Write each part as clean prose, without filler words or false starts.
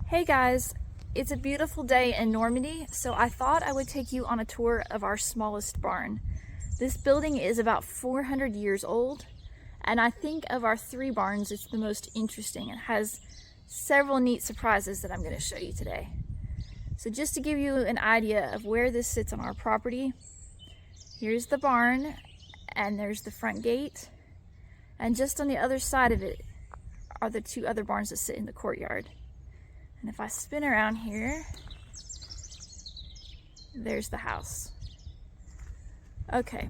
Hey guys, it's a beautiful day in Normandy, so I thought I would take you on a tour of our smallest barn. This building is about 400 years old, and I think of our three barns, it's the most interesting. It has several neat surprises that I'm going to show you today. So just to give you an idea of where this sits on our property, here's the barn, and there's the front gate, and just on the other side of it are the two other barns that sit in the courtyard. And if I spin around here, there's the house. Okay,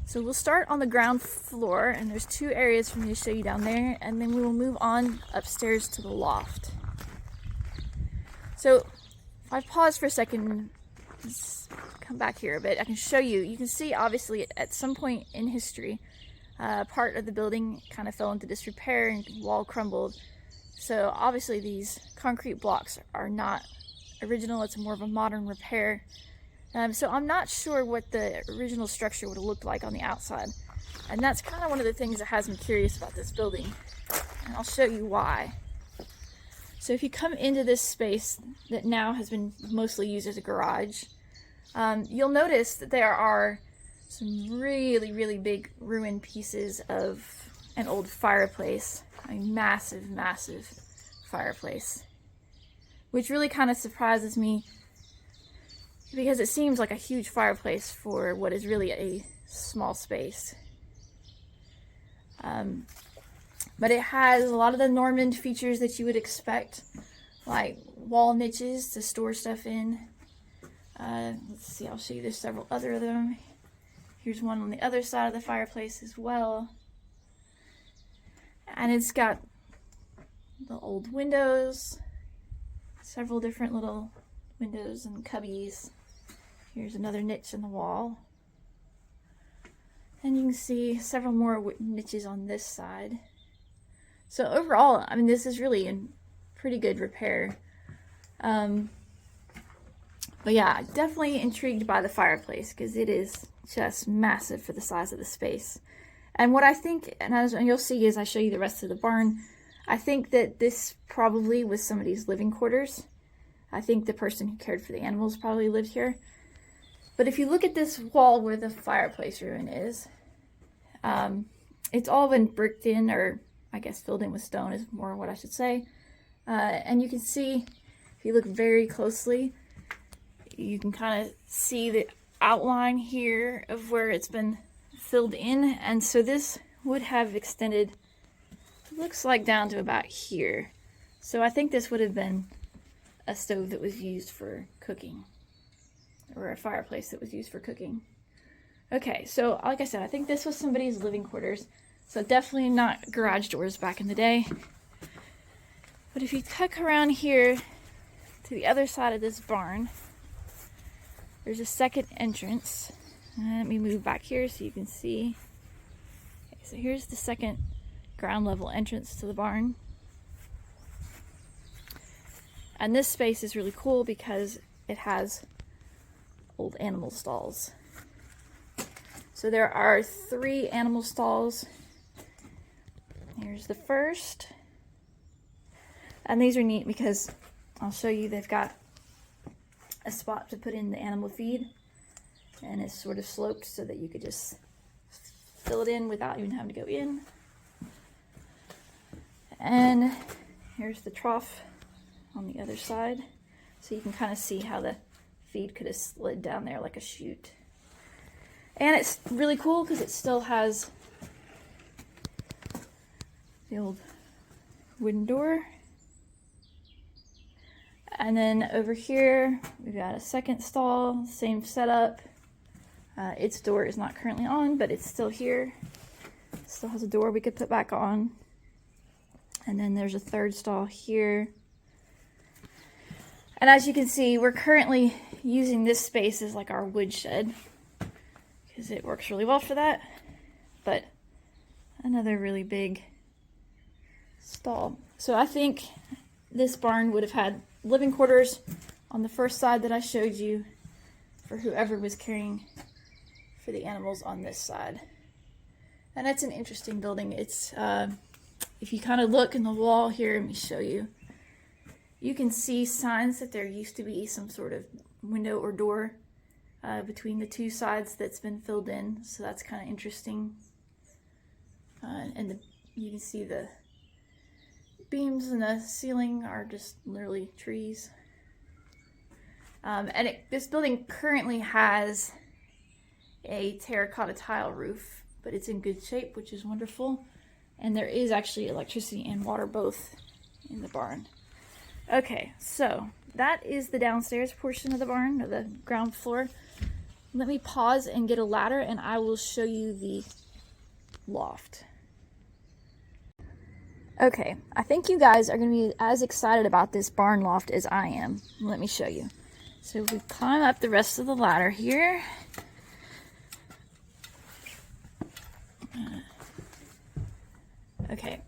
so we'll start on the ground floor, and there's two areas for me to show you down there, and then we will move on upstairs to the loft. So if I pause for a second, let's come back here a bit, I can show you. You can see obviously at some point in history, part of the building kind of fell into disrepair and the wall crumbled. So obviously these concrete blocks are not original, it's more of a modern repair. So I'm not sure what the original structure would have looked like on the outside. And that's kind of one of the things that has me curious about this building. And I'll show you why. So if you come into this space that now has been mostly used as a garage, you'll notice that there are some really big ruined pieces of an old fireplace. A massive fireplace, which really kind of surprises me because it seems like a huge fireplace for what is really a small space. But it has a lot of the Norman features that you would expect, like wall niches to store stuff in. Let's see, I'll show you, there's several other of them. Here's one on the other side of the fireplace as well. And it's got the old windows, several different little windows and cubbies. Here's another niche in the wall. And you can see several more niches on this side. So overall, I mean, this is really in pretty good repair. But yeah, definitely intrigued by the fireplace because it is just massive for the size of the space. And what I think, and as you'll see as I show you the rest of the barn, I think that this probably was somebody's living quarters. I think the person who cared for the animals probably lived here. But if you look at this wall where the fireplace ruin is, it's all been bricked in, or I guess filled in with stone is more what I should say. And you can see, if you look very closely, you can kind of see the outline here of where it's been filled in, and so this would have extended, looks like, down to about here. So I think this would have been a stove that was used for cooking, or a fireplace that was used for cooking. Okay, so like I said, I think this was somebody's living quarters, so definitely not garage doors back in the day. But if you tuck around here to the other side of this barn, there's a second entrance. Let me move back here so you can see. Okay, so here's the second ground level entrance to the barn. And this space is really cool because it has old animal stalls. So there are 3 animal stalls. Here's the first. And these are neat because I'll show you, they've got a spot to put in the animal feed. And it's sort of sloped so that you could just fill it in without even having to go in. And here's the trough on the other side. So you can kind of see how the feed could have slid down there like a chute. And it's really cool because it still has the old wooden door. And then over here, we've got a second stall, same setup. Its door is not currently on, but it's still here. It still has a door we could put back on. And then there's a third stall here. And as you can see, we're currently using this space as like our wood shed because it works really well for that. But another really big stall. So I think this barn would have had living quarters on the first side that I showed you for whoever was caring for the animals on this side. And it's an interesting building. It's if you kind of look in the wall here, let me show you. you can see signs that there used to be some sort of window or door between the two sides that's been filled in, so that's kind of interesting. And you can see the beams in the ceiling are just literally trees. This building currently has a terracotta tile roof, but it's in good shape, which is wonderful. And there is actually electricity and water both in the barn. Okay, so that is the downstairs portion of the barn, or the ground floor. Let me pause and get a ladder and I will show you the loft. Okay, I think you guys are going to be as excited about this barn loft as I am. Let me show you. So we climb up the rest of the ladder here. Okay,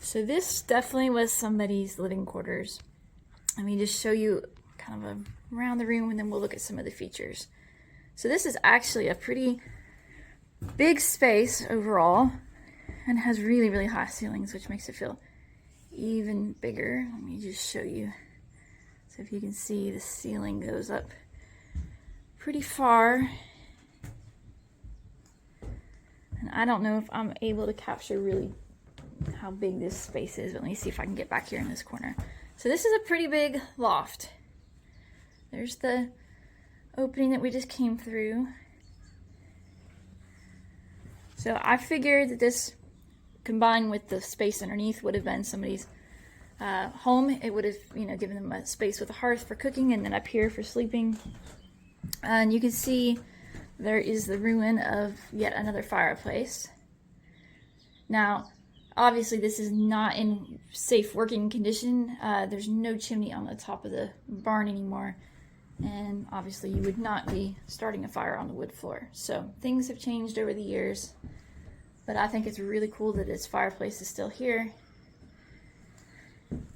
so this definitely was somebody's living quarters. Let me just show you kind of around the room and then we'll look at some of the features. So this is actually a pretty big space overall and has really, really high ceilings, which makes it feel even bigger. Let me just show you. So if you can see, the ceiling goes up pretty far. And I don't know if I'm able to capture really how big this space is, but let me see if I can get back here in this corner. So this is a pretty big loft. There's the opening that we just came through. So I figured that this, combined with the space underneath, would have been somebody's home. It would have, given them a space with a hearth for cooking, and then up here for sleeping. And you can see there is the ruin of yet another fireplace. Now, obviously this is not in safe working condition. There's no chimney on the top of the barn anymore. And obviously you would not be starting a fire on the wood floor. So things have changed over the years. But I think it's really cool that this fireplace is still here.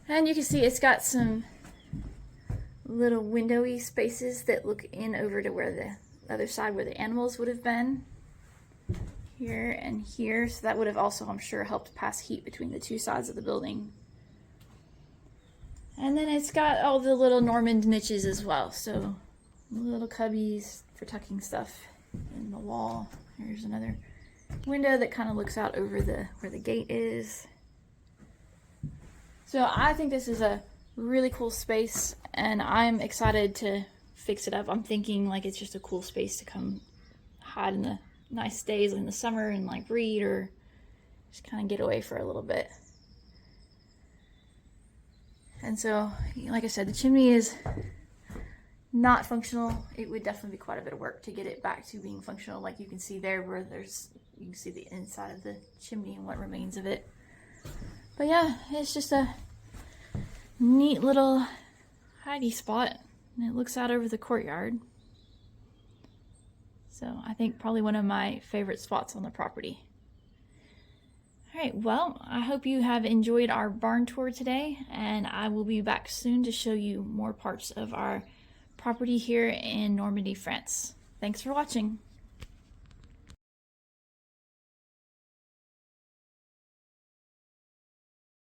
And you can see it's got some little windowy spaces that look in over to where the other side where the animals would have been. Here and here. So that would have also, I'm sure, helped pass heat between the two sides of the building. And then it's got all the little Normandy niches as well. So little cubbies for tucking stuff in the wall. Here's another window that kind of looks out over where the gate is. So I think this is a really cool space and I'm excited to fix it up. I'm thinking like it's just a cool space to come hide in the nice days in the summer and like read or just kind of get away for a little bit. And so, like I said, the chimney is not functional. It would definitely be quite a bit of work to get it back to being functional. Like you can see there where you can see the inside of the chimney and what remains of it. But yeah, it's just a neat little hidey spot. And it looks out over the courtyard. So I think probably one of my favorite spots on the property. All right, well, I hope you have enjoyed our barn tour today, and I will be back soon to show you more parts of our property here in Normandy, France. Thanks for watching.